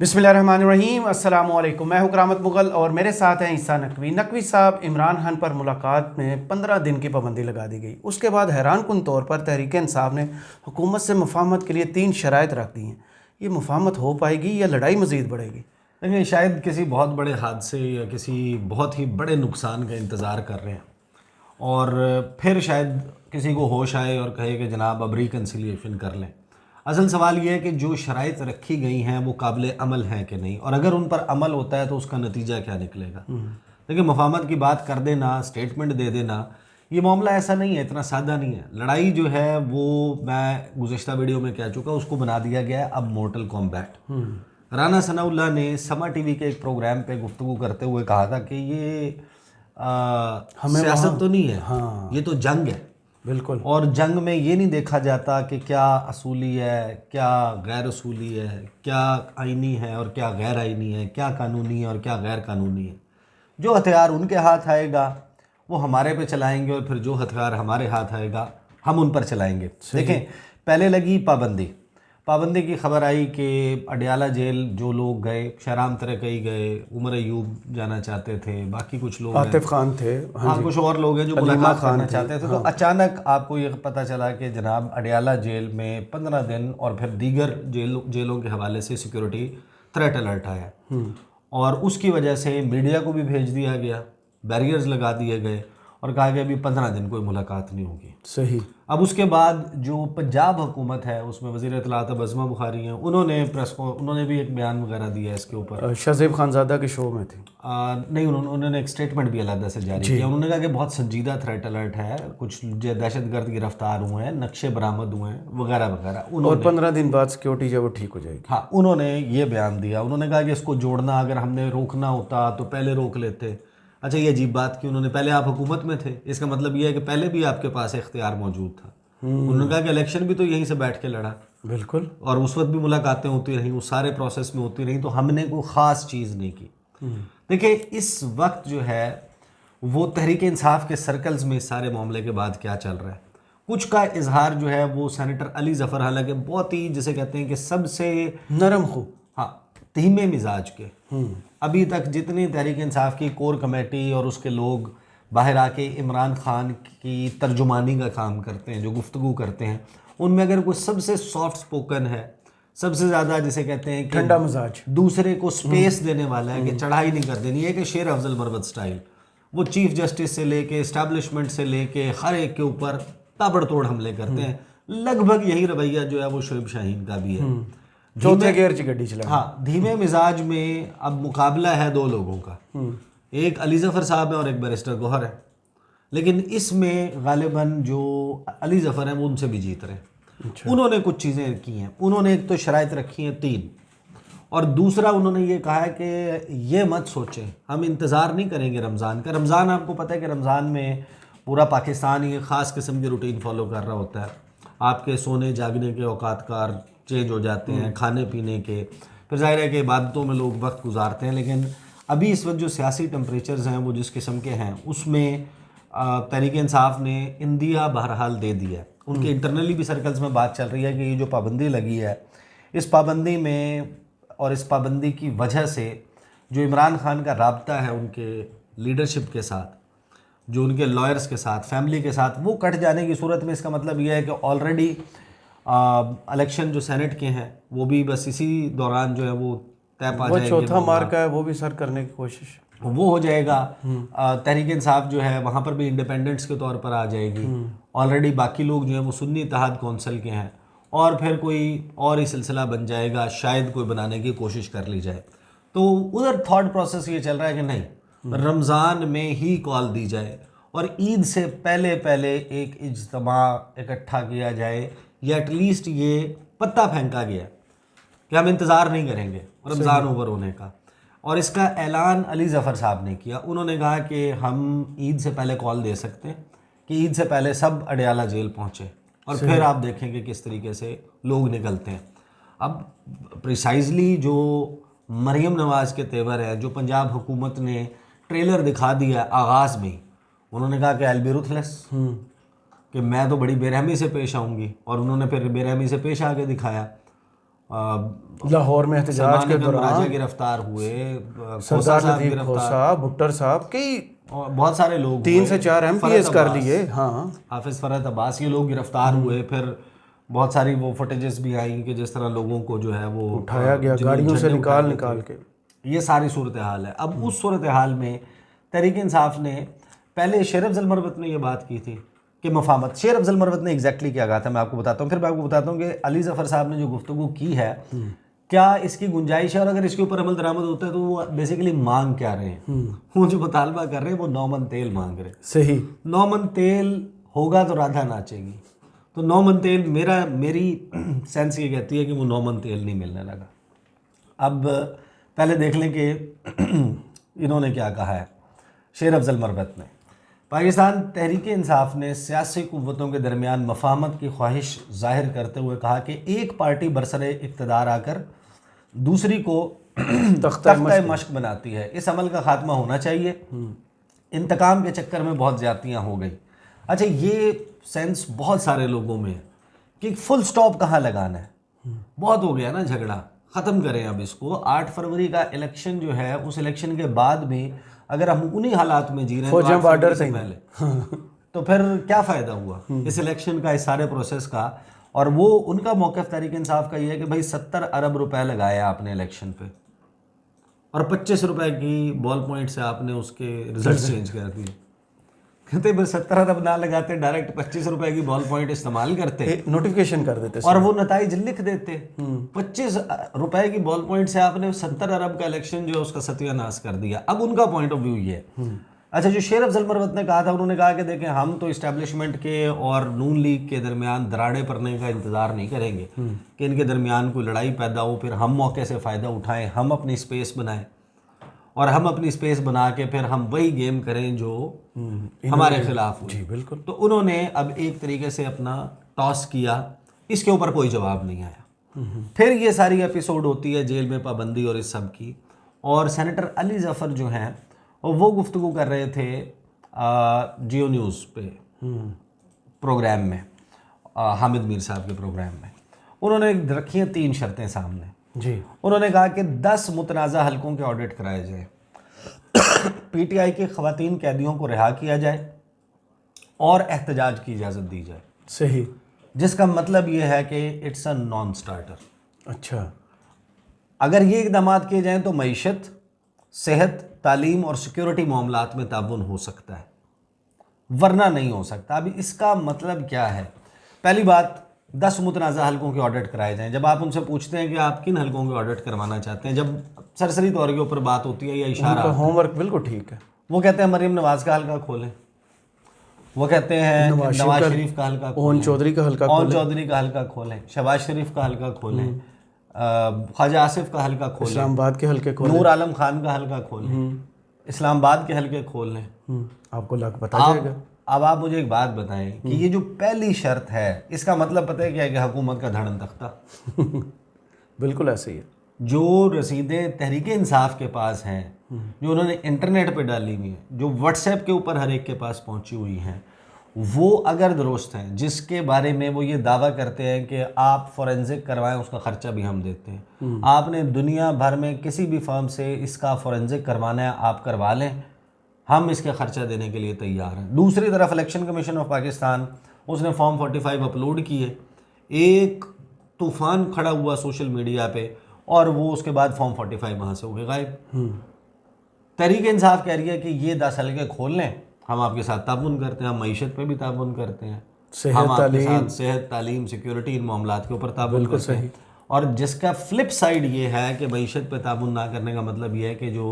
बिस्मिल्लाहिर्रहमानिर्रहीम, अस्सलाम वालेकुम। मैं हूं करामत मुग़ल और मेरे साथ हैं ईसा नकवी। नकवी साहब, इमरान खान पर मुलाकात में 15 दिन की पाबंदी लगा दी गई। उसके बाद हैरान कुन तौर पर तहरीक इंसाफ ने हुकूमत से मुफाहमत के लिए 3 शराइत रख दी हैं। ये मुफाहमत हो पाएगी या लड़ाई मज़ीद बढ़ेगी? देखिए, शायद किसी बहुत बड़े हादसे या किसी बहुत ही बड़े नुकसान का इंतज़ार कर रहे हैं और फिर शायद किसी को होश आए और कहे कि जनाब अब रिकन्सिलिएशन कर लें। असल सवाल ये है कि जो शराइत रखी गई हैं वो काबिल अमल हैं कि नहीं, और अगर उन पर अमल होता है तो उसका नतीजा क्या निकलेगा। देखिए, मुफाहमत की बात कर देना, स्टेटमेंट दे देना, ये मामला ऐसा नहीं है, इतना सादा नहीं है। लड़ाई जो है वो मैं गुज़िश्ता वीडियो में कह चुका, उसको बना दिया गया है अब मोर्टल कॉम्बैट। राना सनाउल्लाह ने समा टीवी के एक प्रोग्राम पे गुफ्तगू करते हुए कहा था कि ये हमें सियासत तो नहीं है, हाँ, ये तो जंग है। बिल्कुल। और जंग में ये नहीं देखा जाता कि क्या असूली है, क्या गैर असूली है, क्या आइनी है और क्या गैर आइनी है, क्या कानूनी है और क्या गैर कानूनी है। जो हथियार उनके हाथ आएगा वो हमारे पे चलाएंगे और फिर जो हथियार हमारे हाथ आएगा हम उन पर चलाएंगे। देखें, पहले लगी पाबंदी की खबर आई कि अडयाला जेल जो लोग गए, शहराम तरकई गए, उमर अयूब जाना चाहते थे, बाकी कुछ लोग हैं, आतिफ खान थे, हाँ कुछ और लोग हैं जो अलीमा मुलाकात खान करना थे, चाहते थे। तो अचानक आपको ये पता चला कि जनाब अडयाला जेल में 15 दिन और फिर दीगर जेलों के हवाले से सिक्योरिटी थ्रेट अलर्ट आया और उसकी वजह से मीडिया को भी भेज दिया गया, बैरियर्स लगा दिए गए और कहा गया अभी 15 दिन कोई मुलाकात नहीं होगी। सही। अब उसके बाद जो पंजाब हुकूमत है उसमें वज़ीर इत्तलात बज़मा बुखारी हैं, उन्होंने भी एक बयान वगैरह दिया है इसके ऊपर। शहज़ेब खानज़ादा के शो में थी। नहीं, उन्होंने एक स्टेटमेंट भी अलग से जारी किया। उन्होंने कहा कि बहुत संजीदा थ्रेट अलर्ट है, कुछ दहशतगर्द गिरफ्तार हुए हैं, नक्शे बरामद हुए हैं वगैरह वगैरह। और 15 दिन बाद सिक्योरिटी जब वो ठीक हो जाएगी। हाँ, उन्होंने ये बयान दिया। उन्होंने कहा कि इसको जोड़ना अगर हमने रोकना होता तो पहले रोक लेते। अच्छा, ये अजीब बात कि उन्होंने पहले आप हुकूमत में थे, इसका मतलब ये है कि पहले भी आपके पास इख्तियार मौजूद था। उन्होंने कहा कि इलेक्शन भी तो यहीं से बैठ के लड़ा, बिल्कुल। और उस वक्त भी मुलाकातें होती रहीं, उस सारे प्रोसेस में होती रहीं, तो हमने कोई ख़ास चीज़ नहीं की। देखिए, इस वक्त जो है वो तहरीक इंसाफ के सर्कल्स में इस सारे मामले के बाद क्या चल रहा है, कुछ का इजहार जो है वो सेनेटर अली ज़फ़र, हालांकि बहुत ही जिसे कहते हैं कि सबसे नरम खू, हाँ, धीमे मिजाज के, अभी तक जितनी तहरीक इंसाफ की कोर कमेटी और उसके लोग बाहर आके इमरान खान की तर्जुमानी का काम करते हैं, जो गुफ्तगू करते हैं, उनमें अगर कोई सबसे सॉफ्ट स्पोकन है, सबसे ज़्यादा जिसे कहते हैं कि ठंडा मिजाज, दूसरे को स्पेस देने वाला है कि चढ़ाई नहीं कर देनी है, कि शेर अफजल मरवत स्टाइल, वो चीफ जस्टिस से लेके इस्टेब्लिशमेंट से लेके हर एक के ऊपर ताबड़तोड़ हमले करते हैं। लगभग यही रवैया जो है वो शोएब शाहीन का भी है। चौथे गियर च गड्डी चला। हाँ, धीमे मिजाज में अब मुकाबला है दो लोगों का, एक अली ज़फ़र साहब है और एक बैरिस्टर गौहर है, लेकिन इसमें गालिबन जो अली ज़फ़र हैं वो उनसे भी जीत रहे हैं। अच्छा। उन्होंने कुछ चीज़ें की हैं, उन्होंने एक तो शराइत रखी हैं 3, और दूसरा उन्होंने ये कहा है कि ये मत सोचें, हम इंतज़ार नहीं करेंगे रमज़ान का। रमज़ान आपको पता है कि रमज़ान में पूरा पाकिस्तान ही ख़ास किस्म की रूटीन फॉलो कर रहा होता है। आपके सोने जागने के औकात कार चेंज हो जाते हैं, खाने पीने के, फिर जाहिर है कि इबादतों में लोग वक्त गुजारते हैं। लेकिन अभी इस वक्त जो सियासी टेम्परेचर्स हैं वो जिस किस्म के हैं, उसमें तहरीक इंसाफ ने इंदिया बहरहाल दे दिया है। उनके इंटरनली भी सर्कल्स में बात चल रही है कि ये जो पाबंदी लगी है, इस पाबंदी में और इस पाबंदी की वजह से जो इमरान खान का राब्ता है उनके लीडरशिप के साथ, जो उनके लॉयर्स के साथ, फैमिली के साथ, वो कट जाने की सूरत में इसका मतलब यह है कि ऑलरेडी इलेक्शन जो सेनेट के हैं वो भी बस इसी दौरान जो है वो तय पा वो जाएंगे। चौथा मार्का है, वो भी सर करने की कोशिश, वो हो जाएगा। तहरीक इंसाफ जो है वहाँ पर भी इंडिपेंडेंट्स के तौर पर आ जाएगी। ऑलरेडी बाकी लोग जो हैं वो सुन्नी इत्तेहाद कौंसिल के हैं, और फिर कोई और ही सिलसिला बन जाएगा, शायद कोई बनाने की कोशिश कर ली जाए। तो उधर थॉट प्रोसेस ये चल रहा है कि नहीं, रमज़ान में ही कॉल दी जाए और ईद से पहले पहले एक इज्तिमा इकट्ठा किया जाए, या एटलीस्ट ये पत्ता फेंका गया कि हम इंतज़ार नहीं करेंगे रमज़ान ओवर होने का। और इसका ऐलान अली ज़फ़र साहब ने किया। उन्होंने कहा कि हम ईद से पहले कॉल दे सकते हैं कि ईद से पहले सब अडयाला जेल पहुँचे, और फिर आप देखेंगे किस तरीके से लोग निकलते हैं। अब प्रिसाइजली जो मरीम नवाज़ के तेवर है, जो पंजाब हुकूमत ने ट्रेलर दिखा दिया आगाज़ में, उन्होंने कहा कि आई विल बी रुथलेस, कि मैं तो बड़ी बेरहमी से पेश आऊँगी, और उन्होंने फिर बेरहमी से पेश आके दिखाया। लाहौर में एहतजाज के राजा दौरान गिरफ्तार हुए, खोसा सरदार साहब लतीफ गिरफ्तार, खोसा, भुट्टर साहब, कई और बहुत सारे लोग 3 से 4 MPs कर अब्बास, लिए। हाँ, हाफिज फरहत अब्बास, ये लोग गिरफ्तार हुए। फिर बहुत सारी वो फुटेजेस भी आई कि जिस तरह लोगों को जो है वो उठाया गया जिन्होंने गाड़ियों से झंडे उठाए थे। निकाल के। ये सारी सूरत हाल है। अब उस सूरत हाल में तहरीक इंसाफ ने पहले शेर अफजल मरवत ने ये बात की थी कि मफाहमत, शेर अफजल मरवत ने एग्जैक्टली क्या कहा था मैं आपको बताता हूँ, फिर मैं आपको बताता हूँ कि अली जफ़र साहब ने जो गुफ्तगू की है क्या इसकी गुंजाइश है, और अगर इसके ऊपर अमल दरामद होता है तो वो बेसिकली मांग क्या रहे हैं। वो जो मुतालबा कर रहे हैं वो 9 मन तेल मांग रहे हैं। सही। 9 मन तेल होगा तो राधा नाचेगी। तो 9 मन तेल मेरी सेंस ये कहती है कि वो 9 मन तेल नहीं मिलने लगा। अब पहले देख लें कि इन्होंने क्या कहा है शेर अफजल मरवत ने। पाकिस्तान तहरीक इंसाफ ने सियासी कुव्वतों के दरमियान मफाहमत की ख्वाहिश जाहिर करते हुए कहा कि एक पार्टी बरसरे इक़्तिदार आकर दूसरी को तख्ता मश्क बनाती है, इस अमल का खात्मा होना चाहिए। इंतकाम के चक्कर में बहुत ज़्यादतियाँ हो गई। अच्छा, ये सेंस बहुत सारे लोगों में है कि फुल स्टॉप कहाँ लगाना है, बहुत हो गया ना झगड़ा, ख़त्म करें अब इसको। 8 फरवरी का इलेक्शन जो है, उस इलेक्शन के बाद भी अगर हम उन्हीं हालात में जी रहे हैं तो 8 फरवरी से पहले तो फिर क्या फ़ायदा हुआ इस इलेक्शन का, इस सारे प्रोसेस का। और वो उनका मौक़िफ़ तहरीक इंसाफ का ये है कि भाई 70 अरब रुपए लगाया आपने इलेक्शन पे और 25 रुपए की बॉल पॉइंट से आपने उसके रिजल्ट चेंज कर दिए। कहते भाई 70 अरब ना लगाते, डायरेक्ट 25 रुपए की बॉल पॉइंट इस्तेमाल करते, नोटिफिकेशन कर देते और वो नताइज लिख देते। 25 रुपए की बॉल पॉइंट से आपने 70 अरब का इलेक्शन जो है उसका सत्यानाश कर दिया। अब उनका पॉइंट ऑफ व्यू ये है। अच्छा, जो शेर अफजल मरवत ने कहा था, उन्होंने कहा कि देखें हम तो इस्टेब्लिशमेंट के और नून लीग के दरमियान दराड़े पड़ने का इंतज़ार नहीं करेंगे कि इनके दरमियान कोई लड़ाई पैदा हो, फिर हम मौके से फ़ायदा उठाएं, हम अपनी स्पेस बनाएं और हम अपनी स्पेस बना के फिर हम वही गेम करें जो हमारे खिलाफ हुई। जी बिल्कुल। तो उन्होंने अब एक तरीके से अपना टॉस किया, इसके ऊपर कोई जवाब नहीं आया। फिर ये सारी एपिसोड होती है जेल में पाबंदी और इस सब की, और सेनेटर अली जफ़र जो हैं वो गुफ्तगू कर रहे थे जियो न्यूज़ पे प्रोग्राम में, हामिद मीर साहब के प्रोग्राम में। उन्होंने रखी हैं 3 शर्तें सामने जी। उन्होंने कहा कि 10 मुतनाज़ा हलकों के ऑडिट कराए जाए, पीटीआई के ख़वातीन कैदियों को रिहा किया जाए और एहतजाज की इजाज़त दी जाए। सही। जिसका मतलब ये है कि इट्स अ नॉन स्टार्टर। अच्छा, अगर ये इक़दाम किए जाएँ तो मईशत, सेहत, तालीम और सिक्योरिटी मामलात में ताउन हो सकता है, वरना नहीं हो सकता। अभी इसका मतलब क्या है? पहली बात, 10 मुतनाज़ा हलकों के ऑडिट कराए जाएं। जब आप उनसे पूछते हैं कि आप किन हलकों के ऑडिट करवाना चाहते हैं, जब सरसरी तौर के ऊपर बात होती है या इशारा, होमवर्क बिल्कुल ठीक है। वो कहते हैं मरीम नवाज का हल्का खोलें, वो कहते हैं नवाज शरीफ का हल्का खोलें, ओन चौधरी का हल्का ओन चौधरी का हल्का खोलें, शहबाज शरीफ का हल्का खोलें, ख्वाजा आसिफ का हल्का खोलें, इस्लामाबाद के हल्के खोलें, नूर आलम खान का हल्का खोलें, इस्लामाबाद के हल्के खोल लें। आपको लग पता जाएगा। अब आप मुझे एक बात बताएं कि ये जो पहली शर्त है, इसका मतलब पता है क्या है? कि हुकूमत का धड़न तख्ता। बिल्कुल ऐसे ही है। जो रसीदें तहरीक इंसाफ के पास हैं, जो उन्होंने इंटरनेट पे डाली हुई हैं, जो व्हाट्सएप के ऊपर हर एक के पास पहुंची हुई हैं, वो अगर दुरुस्त हैं, जिसके बारे में वो ये दावा करते हैं कि आप फॉरेंसिक करवाएं, उसका ख़र्चा भी हम देते हैं, आपने दुनिया भर में किसी भी फर्म से इसका फॉरेंसिक करवाना है आप करवा लें, हम इसका ख़र्चा देने के लिए तैयार हैं। दूसरी तरफ इलेक्शन कमीशन ऑफ पाकिस्तान, उसने फॉर्म 45 अपलोड किए, एक तूफ़ान खड़ा हुआ सोशल मीडिया पे, और वो उसके बाद फॉर्म 45 वहाँ से हो गए गायब। तहरीक इंसाफ कह रही है कि ये 10 हल्के खोल लें, हम आपके साथ ताउन करते हैं, हम मईशत पे भी ताउन करते हैं, हम आपके साथ सेहत, तालीम, सिक्योरिटी, इन मामलात के ऊपर ताउन करते हैं। और जिसका फ्लिप साइड ये है कि मईशत पे ताउन ना करने का मतलब ये है कि जो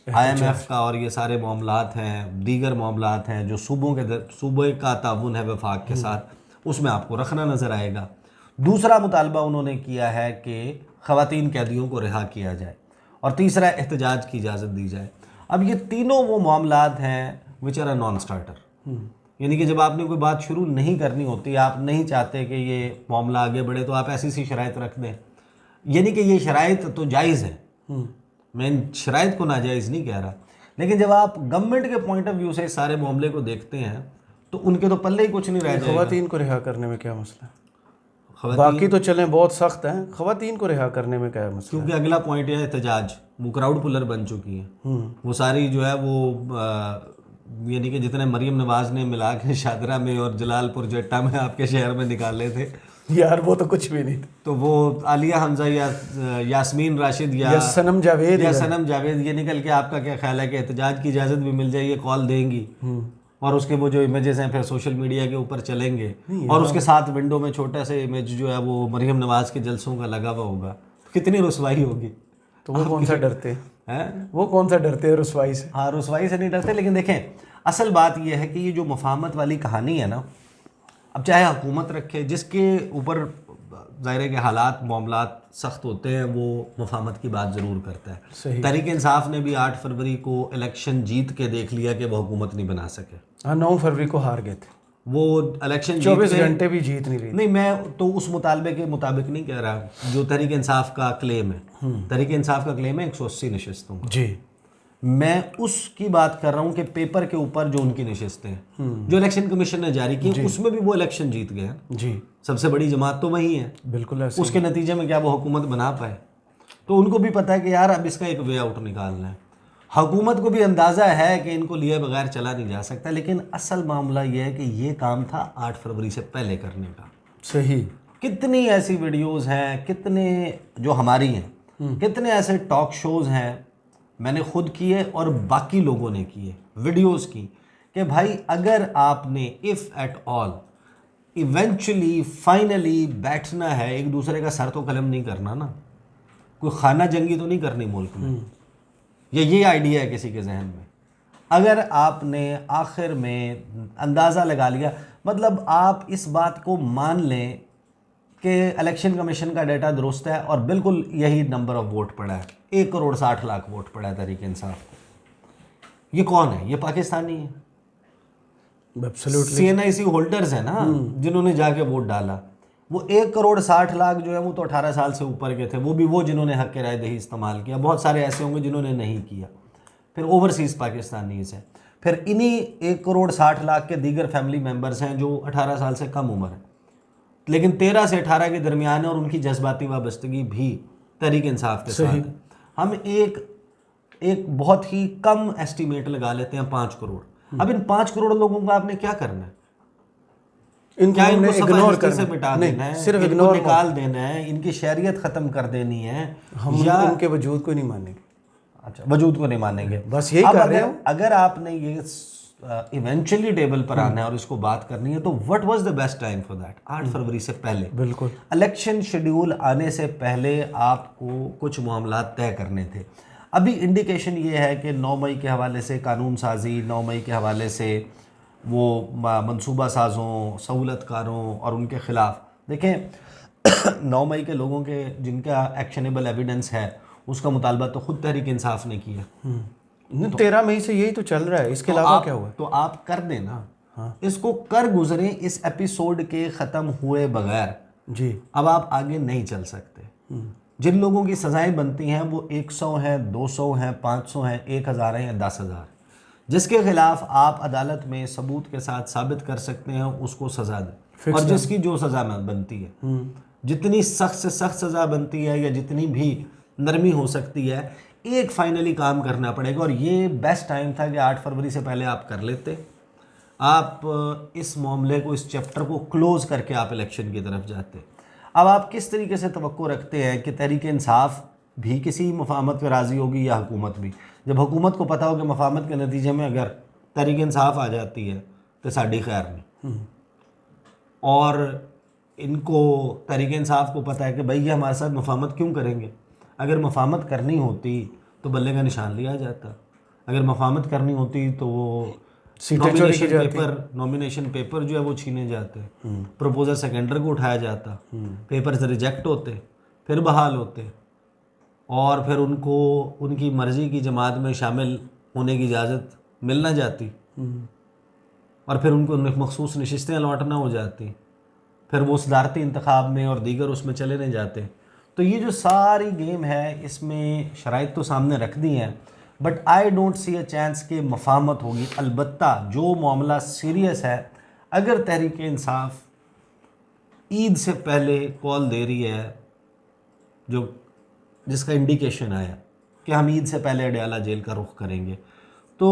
IMF का और ये सारे मामलात हैं, दीगर मामलात हैं, जो सूबे का ताउन है वफाक के साथ, उसमें आपको रखना नज़र आएगा। दूसरा मुतालबा उन्होंने किया है कि ख़वातीन कैदियों को रिहा किया जाए, और तीसरा एहतजाज की इजाज़त दी जाए। अब ये तीनों वो मामलात हैं which are a non starter, यानी कि जब आपने कोई बात शुरू नहीं करनी होती, आप नहीं चाहते कि ये मामला आगे बढ़े, तो आप ऐसी सी शराइत रख दें। यानी कि ये शराइत तो जायज़ है, मैं इन शराइत को नाजायज़ नहीं कह रहा, लेकिन जब आप गवर्नमेंट के पॉइंट ऑफ व्यू से इस सारे मामले को देखते हैं तो उनके तो पल्ले ही कुछ नहीं रह जाएगा। ख़वातीन को रिहा करने में क्या मसला है? बाकी तो चलें बहुत सख्त हैं, ख़वातीन को रिहा करने में क्या है मसला? क्योंकि अगला पॉइंट है एहतजाज, वो क्राउड पुलर बन चुकी हैं। वो सारी जो है वो यानी कि जितने मरीम नवाज ने मिला के शादरा में और जलालपुर जट्टा में आपके शहर में निकाले थे यार वो तो कुछ भी नहीं था। तो वो आलिया हमजा या यास्मीन राशिद या सनम जावेद ये निकल के आपका क्या ख्याल है कि एहतजाज की इजाज़त भी मिल जाए, ये कॉल देंगी और उसके वो जो इमेजेस हैं फिर सोशल मीडिया के ऊपर चलेंगे और उसके साथ विंडो में छोटा सा इमेज जो है वो मरीम नवाज के जलसों का लगा हुआ होगा, कितनी रुसवाई होगी। तो वो कौन सा डरते हैं, वो कौन सा डरते हैं रुसवाई से? हाँ, रुसवाई से नहीं डरते। लेकिन देखें असल बात यह है कि ये जो मफाहमत वाली कहानी है ना, अब चाहे हुकूमत रखे, जिसके ऊपर ज़ाहिर है कि हालात मामलात सख्त होते हैं वो मफाहमत की बात ज़रूर करता है। सही। तहरीक इंसाफ ने भी 8 फरवरी को इलेक्शन जीत के देख लिया कि वो हुकूमत नहीं बना सके। हाँ, 9 फरवरी को हार गए थे, वो इलेक्शन 24 घंटे भी जीत नहीं रही। नहीं, मैं तो उस मुतालबे के मुताबिक नहीं कह रहा जो तहरीक इंसाफ का क्लेम है। तहरीक इंसाफ का क्लेम है 180 नशिस्तों का। जी, मैं उसकी बात कर रहा हूँ कि पेपर के ऊपर जो उनकी नशिस्तें हैं जो इलेक्शन कमीशन ने जारी की उसमें भी वो इलेक्शन जीत गए हैं। जी, सबसे बड़ी जमात तो वही है। बिल्कुल ऐसे। उसके नतीजे में क्या वो हुकूमत बना पाए? तो उनको भी पता है कि यार अब इसका एक वे आउट निकालना है। हुकूमत को भी अंदाज़ा है कि इनको लिए बगैर चला नहीं जा सकता, लेकिन असल मामला ये है कि ये काम था 8 फरवरी से पहले करने का। सही। कितनी ऐसी वीडियोस हैं, कितने जो हमारी हैं, कितने ऐसे टॉक शोज़ हैं, मैंने खुद किए और बाकी लोगों ने किए वीडियोस की, कि भाई अगर आपने if at all eventually finally बैठना है, एक दूसरे का सर तो कलम नहीं करना ना, कोई खाना जंगी तो नहीं करनी मुल्क में, ये आइडिया है किसी के जहन में। अगर आपने आखिर में अंदाज़ा लगा लिया, मतलब आप इस बात को मान लें कि इलेक्शन कमीशन का डेटा दुरुस्त है और बिल्कुल यही नंबर ऑफ वोट पड़ा है, 1,60,00,000 वोट पड़ा है तहरीक इंसाफ को। ये कौन है? ये पाकिस्तानी है, एब्सोल्युटली। CNIC होल्डर्स है ना जिन्होंने जाके वोट डाला। वो 1,60,00,000 जो है वो तो 18 साल से ऊपर के थे, वो भी वो जिन्होंने हक राय दही इस्तेमाल किया। बहुत सारे ऐसे होंगे जिन्होंने नहीं किया। फिर ओवरसीज़ पाकिस्तानीज हैं, फिर इन्हीं 1,60,00,000 के दीगर फैमिली मेम्बर्स हैं जो 18 साल से कम उम्र है लेकिन 13 से 18 के दरमियान है और उनकी जज्बाती वाबस्तगी भी तहरीक इंसाफ के साथ है। हम एक बहुत ही कम एस्टीमेट लगा लेते हैं 5 करोड़। अब इन 5 करोड़ लोगों को आपने क्या करना है? क्या इनको इग्नोर कर से मिटा देना है, सिर्फ इनको निकाल देना है, इनकी शरीयत ख़त्म कर देनी है, हम या उनके वजूद को नहीं मानेंगे? अच्छा, वजूद को नहीं मानेंगे, बस यही कर रहे हैं। अगर आपने ये इवेंचुअली टेबल पर आना है और इसको बात करनी है तो what was the best time for that? 8 फरवरी से पहले, बिल्कुल इलेक्शन शेड्यूल आने से पहले आपको कुछ मामलात तय करने थे। अभी इंडिकेशन ये है कि 9 मई के हवाले से कानून साजी, 9 मई के हवाले से वो मंसूबा साज़ों, सहूलतकारों और उनके ख़िलाफ़ देखें 9 मई के लोगों के जिनका एक्शनेबल एविडेंस है उसका मुतालबा तो ख़ुद तहरीक इंसाफ ने किया। 13 मई से यही तो चल रहा है, इसके अलावा क्या हुआ? तो आप कर दें ना। हाँ। इसको कर गुजरें इस एपिसोड के ख़त्म हुए बगैर। जी, अब आप आगे नहीं चल सकते। जिन लोगों की सज़ाएं बनती हैं वो 100 हैं, 200 हैं, 500 हैं, 1000 हैं या 10,000, जिसके खिलाफ आप अदालत में सबूत के साथ साबित कर सकते हैं उसको सज़ा दें। और जिसकी जो सज़ा बनती है, जितनी सख्त से सख्त सज़ा बनती है या जितनी भी नरमी हो सकती है, एक फाइनली काम करना पड़ेगा। और ये बेस्ट टाइम था कि 8 फरवरी से पहले आप कर लेते। आप इस मामले को, इस चैप्टर को क्लोज़ करके आप इलेक्शन की तरफ जाते। अब आप किस तरीके से तवक्को रखते हैं कि तहरीक इंसाफ भी किसी मफाहमत पर राज़ी होगी या हुकूमत भी? जब हुकूमत को पता हो कि मफाहमत के नतीजे में अगर तहरीक इंसाफ आ जाती है तो साड़ी खैर नहीं, और इनको तहरीक इंसाफ को पता है कि भाई ये हमारे साथ मफाहमत क्यों करेंगे। अगर मफाहमत करनी होती तो बल्ले का निशान लिया जाता, अगर मफाहमत करनी होती तो वो नॉमिनेशन पेपर जो है वो छीने जाते, प्रपोजल सेकेंडर को उठाया जाता, पेपर्स रिजेक्ट होते, फिर बहाल होते और फिर उनको उनकी मर्ज़ी की जमात में शामिल होने की इजाज़त मिल ना जाती और फिर उनको मखसूस नशिस्तें अलॉटना हो जाती, फिर वो सदारती इंतखाब में और दीगर उसमें चले नहीं जाते। तो ये जो सारी गेम है इसमें शराइत तो सामने रख दी हैं, but I don't see a chance कि मफाहमत होगी। अलबत्ता जो मामला सीरियस है, अगर तहरीक इंसाफ ईद से पहले कॉल दे रही है, जो जिसका इंडिकेशन आया कि हम ईद से पहले अडयाला जेल का रुख करेंगे। तो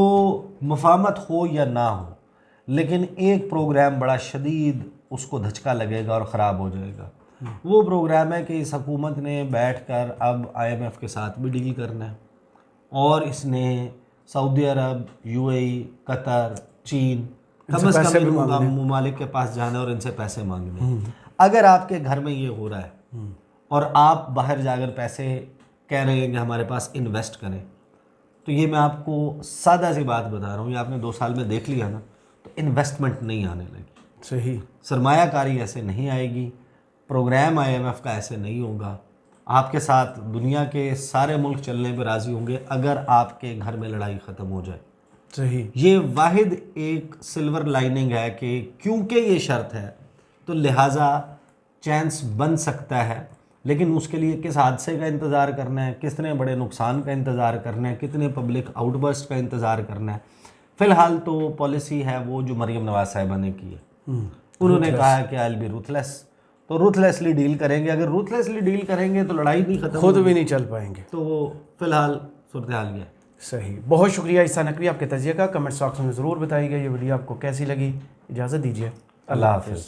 मफाहमत हो या ना हो, लेकिन एक प्रोग्राम बड़ा शदीद उसको धचका लगेगा और ख़राब हो जाएगा। वो प्रोग्राम है कि इस हुकूमत ने बैठकर अब IMF के साथ भी डील करना है, और इसने सऊदी अरब, UAE, कतर, चीन, कम से कम इन ममालिक के पास जाना और इनसे पैसे मांगने। अगर आपके घर में ये हो रहा है और आप बाहर जाकर पैसे कह रहे हैं कि हमारे पास इन्वेस्ट करें, तो ये मैं आपको सादा सी बात बता रहा हूँ, ये आपने 2 साल में देख लिया ना, तो इन्वेस्टमेंट नहीं आने लगी। सही। सरमायाकारी ऐसे नहीं आएगी, प्रोग्राम IMF का ऐसे नहीं होगा। आपके साथ दुनिया के सारे मुल्क चलने पर राज़ी होंगे अगर आपके घर में लड़ाई ख़त्म हो जाए। सही। ये वाहिद एक सिल्वर लाइनिंग है कि क्योंकि ये शर्त है तो लिहाजा चांस बन सकता है, लेकिन उसके लिए किस हादसे का इंतज़ार करना है, कितने बड़े नुकसान का इंतज़ार करना है, कितने पब्लिक आउटबर्स्ट का इंतज़ार करना है। फ़िलहाल तो पॉलिसी है वो जो मरीम नवाज साहिबा ने की है। उन्होंने कहा है कि आई विल बी रूथलेस, तो रूथलेसली डील करेंगे। अगर रूथलेसली डील करेंगे तो लड़ाई नहीं खत्म, खुद भी नहीं चल पाएंगे। तो फ़िलहाल सूरत हाल ये है। सही। बहुत शुक्रिया ईसा नकवी आपके तजिए का। कमेंट बॉक्स में ज़रूर बताइएगा ये वीडियो आपको कैसी लगी। इजाज़त दीजिए। अल्लाह हाफ़िज़।